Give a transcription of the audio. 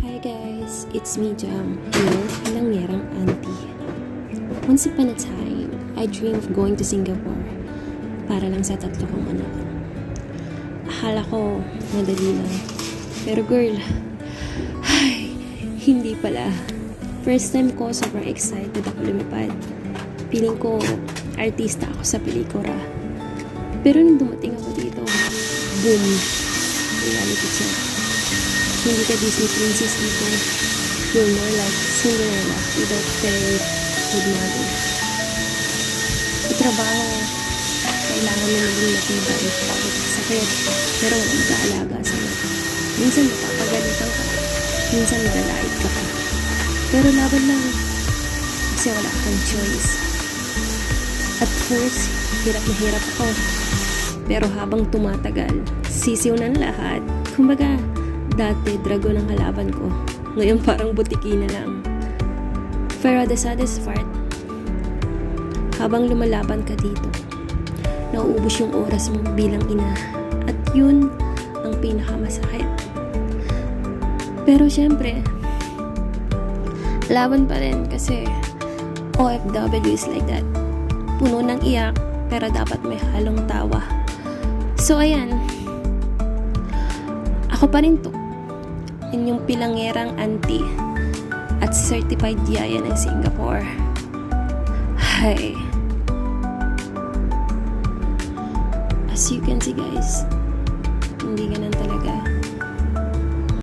Hi guys, it's me Jam, your pinangyerang auntie. Once upon a time, I dreamed of going to Singapore para lang sa 3 kong anak. Akala ko madali lang. Pero girl, ay, hindi pala. First time ko, sobrang excited ako lumipad. Feeling ko, artista ako sa pelikura. Pero nung dumating ako dito, boom, reality check. Hindi ka Disney princess dito. You're more like Cinderella without fairy godmother. Sa trabaho, kailangan mo maging matibay bawat sakit, pero walang mag-aalaga sa'yo. Minsan mapapagalitan ka, minsan malalait ka pa. Pero laban lang, kasi wala kang choice. At first, hirap na hirap ako. Pero habang tumatagal, sisiw ng lahat. Kumbaga, dati dragon ang kalaban ko. Ngayon parang butiki na lang. Pero the saddest part, habang lumalaban ka dito, nauubos yung oras mo bilang ina. At yun ang pinakamasakit. Pero syempre, laban pa rin kasi OFW is like that. Puno ng iyak, pero dapat may halong tawa. So ayan, ako pa rin to. Inyong pilangerang auntie at certified yaya ng Singapore. Hi. As you can see guys, hindi ganun talaga.